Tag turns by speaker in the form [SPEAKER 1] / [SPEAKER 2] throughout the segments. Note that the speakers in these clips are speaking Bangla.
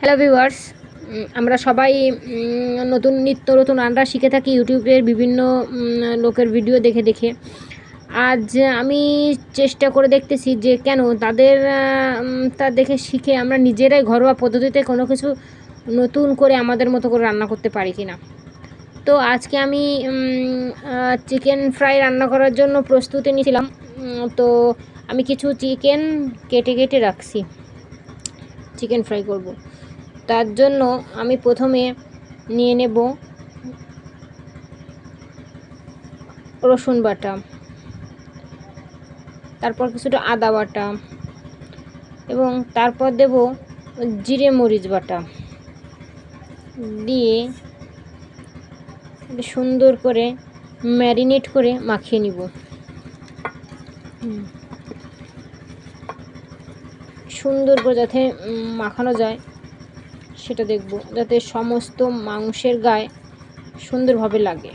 [SPEAKER 1] হ্যালো ভিউয়ার্স, আমরা সবাই নিত্য নতুন রান্না শিখে থাকি ইউটিউবের বিভিন্ন লোকের ভিডিও দেখে দেখে। আজ আমি চেষ্টা করে দেখতেছি যে কেন তাদের তা দেখে শিখে আমরা নিজেরাই ঘরোয়া পদ্ধতিতে কোনো কিছু নতুন করে আমাদের মতো করে রান্না করতে পারি কি না। তো আজকে আমি চিকেন ফ্রাই রান্না করার জন্য প্রস্তুতি নিয়েছিলাম। তো আমি কিছু চিকেন কেটে কেটে রাখছি, চিকেন ফ্রাই করব। তার জন্য আমি প্রথমে নিয়ে নেব রসুন বাটা, তারপর কিছুটা আদা বাটা এবং তারপর দেব জিরে মরিচ বাটা দিয়ে সুন্দর করে ম্যারিনেট করে মাখিয়ে নিব। সুন্দর করে যাতে মাখানো যায় সেটা দেখব, যাতে সমস্ত মাংসের গায়ে সুন্দরভাবে লাগে।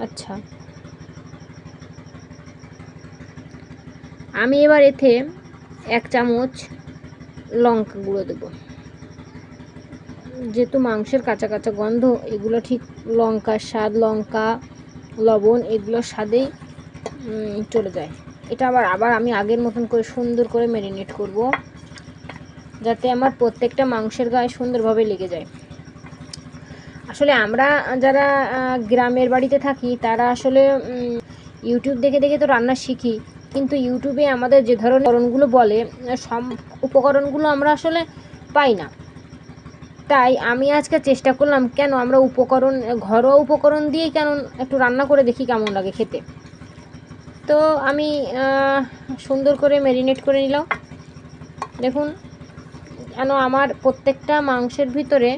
[SPEAKER 1] আচ্ছা, আমি এবার এতে 1 চামচ লঙ্কা গুঁড়ো দেব। যেহেতু মাংসের কাঁচা কাঁচা গন্ধ, এগুলো ঠিক লঙ্কার স্বাদ, লঙ্কা লবণ এগুলোর স্বাদেই চলে যায়। এটা আবার আমি আগের মতন করে সুন্দর করে ম্যারিনেট করব, যাতে আমার প্রত্যেকটা মাংসের গায়ে সুন্দরভাবে লেগে যায়। আসলে আমরা যারা গ্রামের বাড়িতে থাকি তারা আসলে ইউটিউব দেখে দেখে তো রান্না শিখি, কিন্তু ইউটিউবে আমাদের যে ধরনের উপকরণগুলো বলে সব উপকরণগুলো আমরা আসলে পাই না। তাই আমি আজকে চেষ্টা করলাম কেন আমরা ঘরোয়া উপকরণ দিয়েই কেন একটু রান্না করে দেখি কেমন লাগে খেতে। তো আমি সুন্দর করে ম্যারিনেট করে নিলাম। দেখুন, যেন আমার প্রত্যেকটা মাংসের ভিতরে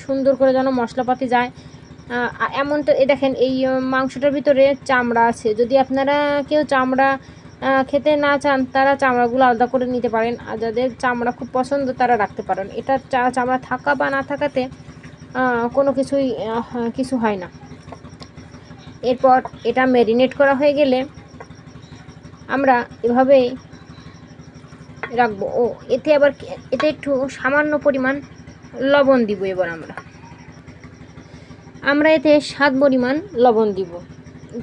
[SPEAKER 1] সুন্দর করে যেন মশলাপাতি যায়। এমনটা দেখেন, এই মাংসটার ভিতরে চামড়া আছে। যদি আপনারা কেউ চামড়া খেতে না চান, তারা চামড়াগুলো আলাদা করে নিতে পারেন, আর যাদের চামড়া খুব পছন্দ তারা রাখতে পারেন। এটা চামড়া থাকা বা না থাকাতে কোনো কিছু হয় না। এরপর এটা ম্যারিনেট করা হয়ে গেলে আমরা এভাবেই রাখবো। এতে একটু সামান্য পরিমাণ লবণ দিব। এবার আমরা এতে স্বাদ পরিমাণ লবণ দিব,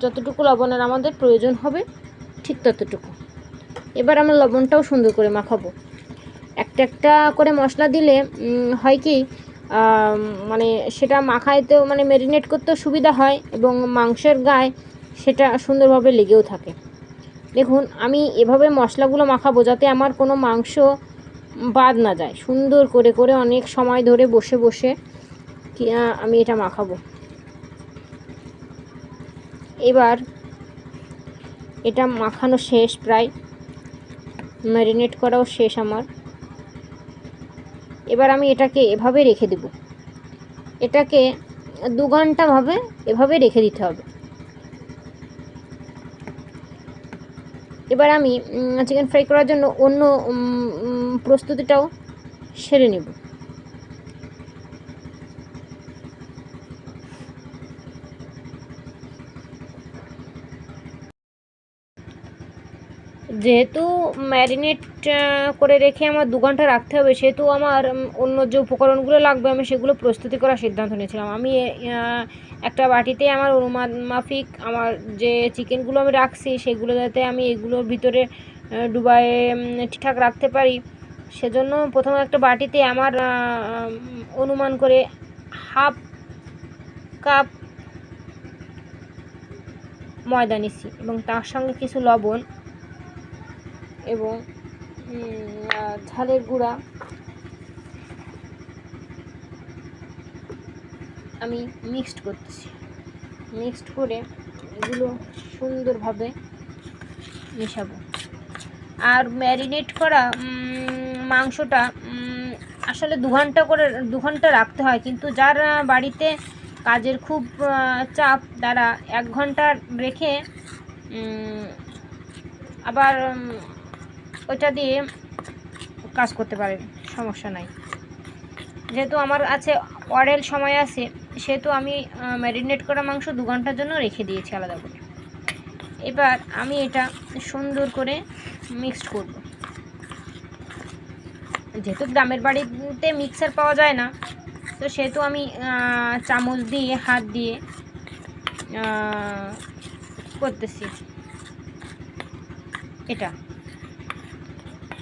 [SPEAKER 1] যতটুকু লবণের আমাদের প্রয়োজন হবে ঠিক ততটুকু। এবার আমরা লবণটাও সুন্দর করে মাখাবো। একটা একটা করে মশলা দিলে হয় কি, মানে সেটা মাখাইতেও মানে ম্যারিনেট করতেও সুবিধা হয় এবং মাংসের গায়ে সেটা সুন্দরভাবে লেগেও থাকে। দেখুন, আমি এভাবে মশলাগুলো মাখাবো যাতে আমার কোনো মাংস বাদ না যায়। সুন্দর করে করে অনেক সময় ধরে বসে বসে আমি এটা মাখাবো। এবার এটা মাখানো শেষ, প্রায় ম্যারিনেট করাও শেষ আমার। এবার আমি এটাকে এভাবে রেখে দেব। এটাকে 2 ঘন্টা এভাবে রেখে দিতে হবে। এবার আমি চিকেন ফ্রাই করার জন্য অন্য প্রস্তুতিটাও সেরে নেব। যেহেতু ম্যারিনেট করে রেখে আমার 2 ঘন্টা রাখতে হবে, সেহেতু আমার অন্য যে উপকরণগুলো লাগবে আমি সেগুলো প্রস্তুতি করার সিদ্ধান্ত নিয়েছিলাম। আমি একটা বাটিতে আমার অনুমান মাফিক আমার যে চিকেনগুলো আমি রাখছি সেগুলো যাতে আমি এগুলোর ভিতরে ডুবায়ে ঠিকঠাক রাখতে পারি, সেজন্য প্রথমে একটা বাটিতে আমার অনুমান করে 1/2 কাপ ময়দা নিচ্ছি এবং তার সঙ্গে কিছু লবণ এবং ঝালের গুঁড়া আমি মিক্সড করতেছি। মিক্সড করে এগুলো সুন্দরভাবে মেশাবো। আর ম্যারিনেট করা মাংসটা আসলে 2 ঘন্টা রাখতে হয়, কিন্তু যার বাড়িতে কাজের খুব চাপ তারা 1 ঘন্টা রেখে আবার ওইটা দিয়ে কাজ করতে পারেন, সমস্যা নাই। যেহেতু আমার আছে অরেল সময় আছে, সেহেতু আমি ম্যারিনেট করা মাংস 2 ঘন্টার জন্য রেখে দিয়েছি আলাদা করে। এবার আমি এটা সুন্দর করে মিক্সড করব। যেহেতু গ্রামের বাড়িতে মিক্সার পাওয়া যায় না, তো সেহেতু আমি চামচ দিয়ে হাত দিয়ে করতেছি।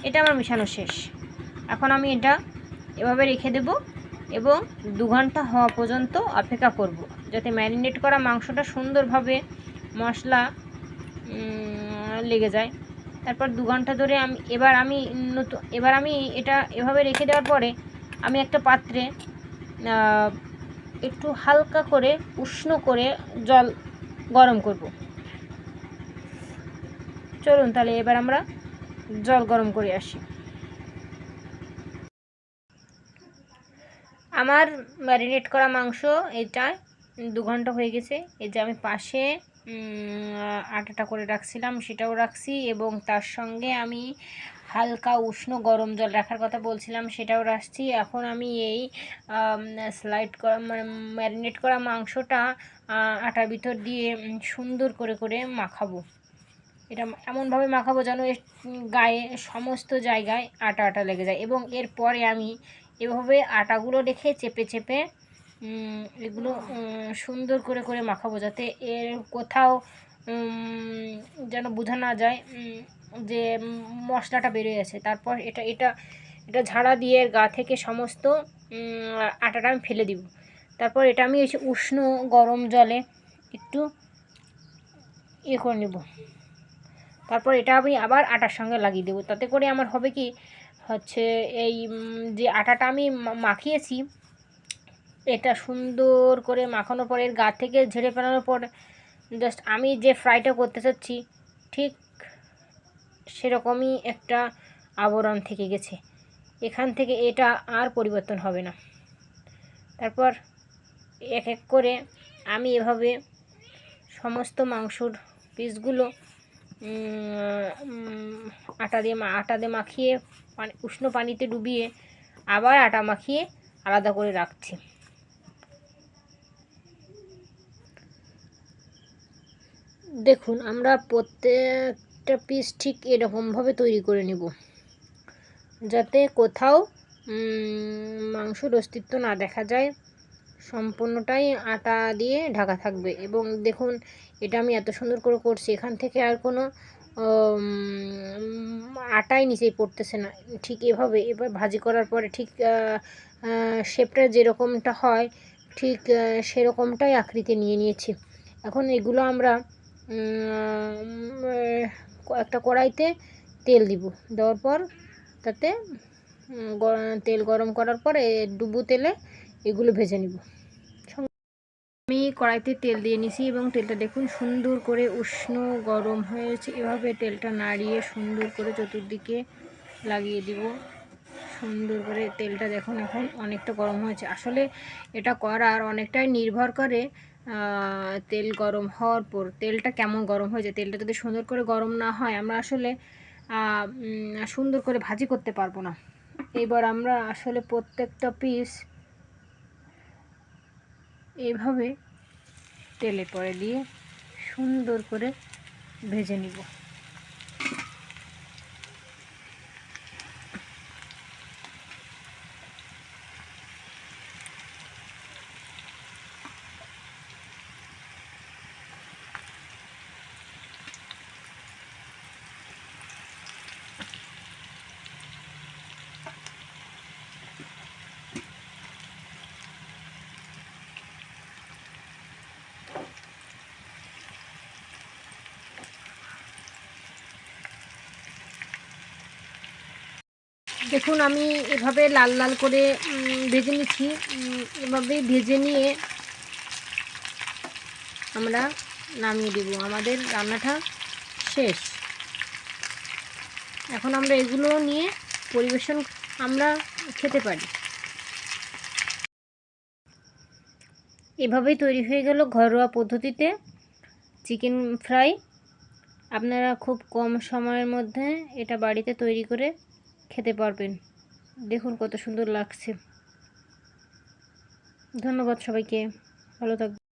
[SPEAKER 1] এটা আমার মেশানো শেষ। এখন আমি এটা এভাবে রেখে দেব এবং 2 ঘন্টা হওয়া পর্যন্ত অপেক্ষা করব, যাতে ম্যারিনেট করা মাংসটা সুন্দরভাবে মশলা লেগে যায়। তারপর 2 ঘন্টা ধরে এবার আমি এটা এভাবে রেখে দেওয়ার পরে আমি একটা পাত্রে একটু হালকা করে উষ্ণ করে জল গরম করব। চলুন তাহলে এবার আমরা জল গরম করে আসি। আমার ম্যারিনেট করা মাংস এটা 2 ঘন্টা হয়ে গেছে। এই যে আমি পাশে আটাটা করে রাখছিলাম সেটাও রাখছি, এবং তার সঙ্গে আমি হালকা উষ্ণ গরম জল রাখার কথা বলছিলাম সেটাও রাখছি। এখন আমি এই স্লাইড করা ম্যারিনেট করা মাংসটা আটার ভিতর দিয়ে সুন্দর করে মাখাবো। এটা এমনভাবে মাখাবো যেন এর গায়ে সমস্ত জায়গায় আটা আটা লেগে যায়, এবং এরপরে আমি এভাবে আটাগুলো রেখে চেপে এগুলো সুন্দর করে মাখাবো, যাতে এর কোথাও যেন বোঝা না যায় যে মশলাটা বেরিয়ে আছে। তারপর এটা ঝাড়া দিয়ে গা থেকে সমস্ত আটাটা আমি ফেলে দিব। তারপর এটা আমি উষ্ণ গরম জলে একটু করে নেব। তারপর এটা আমি আবার আটার সঙ্গে লাগিয়ে দেবো। তাতে করে আমার হবে কি হচ্ছে, এই যে আটাটা আমি মাখিয়েছি এটা সুন্দর করে মাখানোর পর এর গা থেকে ঝেড়ে ফেলানোর পর জাস্ট আমি যে ফ্রাইটা করতে চাচ্ছি ঠিক সেরকমই একটা আবরণ থেকে গেছে। এখান থেকে এটা আর পরিবর্তন হবে না। তারপর এক এক করে আমি এভাবে সমস্ত মাংসর পিসগুলো আটা দিয়ে মাখিয়ে উষ্ণ পানিতে ডুবিয়ে আবার আটা মাখিয়ে আলাদা করে রাখছি। দেখুন আমরা প্রত্যেকটা পিস ঠিক এরকমভাবে তৈরি করে নেব, যাতে কোথাও মাংসর অস্তিত্ব না দেখা যায়, সম্পূর্ণটাই আটা দিয়ে ঢাকা থাকবে। এবং দেখুন এটা আমি এত সুন্দর করে করছি, এখান থেকে আর কোনো আটাই নিচেই পড়তেছে না। ঠিক এভাবে এবার ভাজি করার পরে ঠিক শেপটা যেরকমটা হয় ঠিক সেরকমটাই আকৃতি নিয়ে নিয়েছি। এখন এগুলো আমরা একটা কড়াইতে তেল দিব, দেওয়ার পর তাতে তেল গরম করার পরে ডুবো তেলে এগুলো ভেজে নিব। আমি কড়াইতে তেল দিয়ে নিছি এবং তেলটা দেখুন সুন্দর করে উষ্ণ গরম হয়েছে। এভাবে তেলটা নাড়িয়ে সুন্দর করে চতুর্দিকে লাগিয়ে দিব। সুন্দর করে তেলটা দেখুন এখন অনেকটা গরম হয়েছে। আসলে এটা করার অনেকটাই নির্ভর করে তেল গরম হওয়ার পর তেলটা কেমন গরম হয়েছে। তেলটা যদি সুন্দর করে গরম না হয় আমরা আসলে সুন্দর করে ভাজি করতে পারবো না। এবার আমরা আসলে প্রত্যেকটা পিস এইভাবে তেলে পরে দিয়ে সুন্দর করে ভেজে নিব। দেখুন আমি এভাবে লাল লাল করে ভেজে নিচ্ছি। এভাবে ভেজে নিয়ে আমরা নামিয়ে দেব। আমাদের রান্নাটা শেষ। এখন আমরা এগুলো নিয়ে পরিবেশন আমরা খেতে পারি। এভাবেই তৈরি হয়ে গেল ঘরোয়া পদ্ধতিতে চিকেন ফ্রাই। আপনারা খুব কম সময়ের মধ্যে এটা বাড়িতে তৈরি করে খেতে পারবেন। দেখুন কত সুন্দর লাগছে। ধন্যবাদ সবাইকে, ভালো থাকবেন।